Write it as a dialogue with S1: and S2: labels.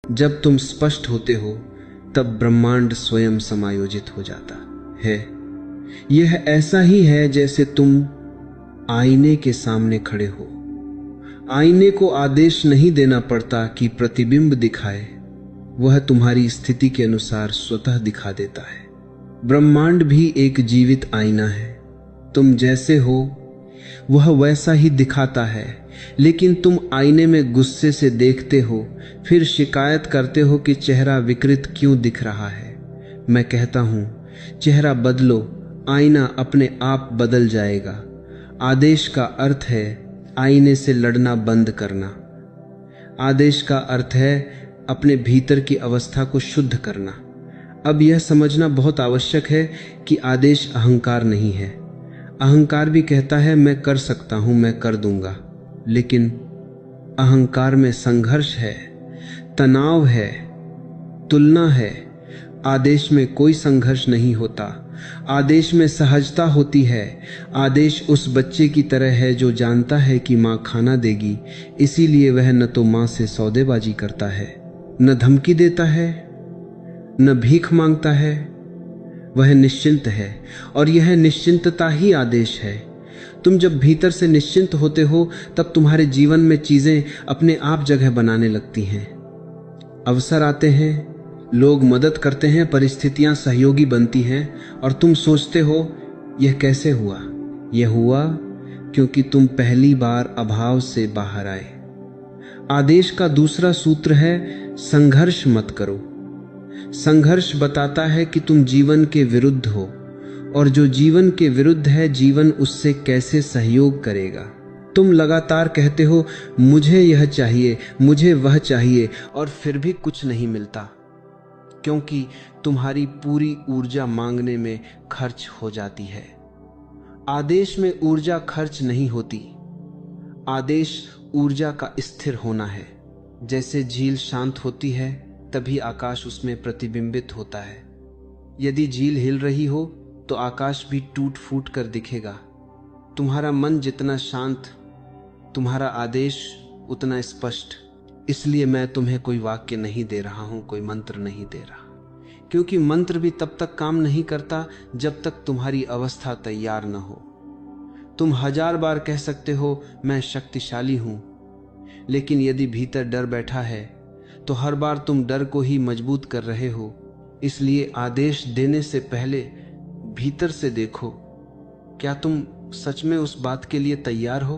S1: जब तुम स्पष्ट होते हो तब ब्रह्मांड स्वयं समायोजित हो जाता है। यह ऐसा ही है जैसे तुम आईने के सामने खड़े हो। आईने को आदेश नहीं देना पड़ता कि प्रतिबिंब दिखाए, वह तुम्हारी स्थिति के अनुसार स्वतः दिखा देता है। ब्रह्मांड भी एक जीवित आईना है। तुम जैसे हो वह वैसा ही दिखाता है, लेकिन तुम आईने में गुस्से से देखते हो, फिर शिकायत करते हो कि चेहरा विकृत क्यों दिख रहा है। मैं कहता हूं, चेहरा बदलो, आईना अपने आप बदल जाएगा। आदेश का अर्थ है आईने से लड़ना बंद करना। आदेश का अर्थ है अपने भीतर की अवस्था को शुद्ध करना। अब यह समझना बहुत आवश्यक है कि आदेश अहंकार नहीं है। अहंकार भी कहता है मैं कर सकता हूं, मैं कर दूंगा, लेकिन अहंकार में संघर्ष है, तनाव है, तुलना है। आदेश में कोई संघर्ष नहीं होता। आदेश में सहजता होती है। आदेश उस बच्चे की तरह है जो जानता है कि माँ खाना देगी, इसीलिए वह न तो माँ से सौदेबाजी करता है, न धमकी देता है, न भीख मांगता है। वह निश्चिंत है, और यह निश्चिंतता ही आदेश है। तुम जब भीतर से निश्चिंत होते हो तब तुम्हारे जीवन में चीजें अपने आप जगह बनाने लगती हैं। अवसर आते हैं, लोग मदद करते हैं, परिस्थितियां सहयोगी बनती हैं, और तुम सोचते हो यह कैसे हुआ। यह हुआ क्योंकि तुम पहली बार अभाव से बाहर आए। आदेश का दूसरा सूत्र है संघर्ष मत करो। संघर्ष बताता है कि तुम जीवन के विरुद्ध हो, और जो जीवन के विरुद्ध है, जीवन उससे कैसे सहयोग करेगा। तुम लगातार कहते हो मुझे यह चाहिए, मुझे वह चाहिए, और फिर भी कुछ नहीं मिलता, क्योंकि तुम्हारी पूरी ऊर्जा मांगने में खर्च हो जाती है। आदेश में ऊर्जा खर्च नहीं होती। आदेश ऊर्जा का स्थिर होना है। जैसे झील शांत होती है तभी आकाश उसमें प्रतिबिंबित होता है। यदि झील हिल रही हो तो आकाश भी टूट फूट कर दिखेगा। तुम्हारा मन जितना शांत, तुम्हारा आदेश उतना स्पष्ट। इसलिए मैं तुम्हें कोई वाक्य नहीं दे रहा हूं, कोई मंत्र नहीं दे रहा, क्योंकि मंत्र भी तब तक काम नहीं करता जब तक तुम्हारी अवस्था तैयार न हो। तुम 1000 बार कह सकते हो मैं शक्तिशाली हूं, लेकिन यदि भीतर डर बैठा है तो हर बार तुम डर को ही मजबूत कर रहे हो। इसलिए आदेश देने से पहले भीतर से देखो, क्या तुम सच में उस बात के लिए तैयार हो।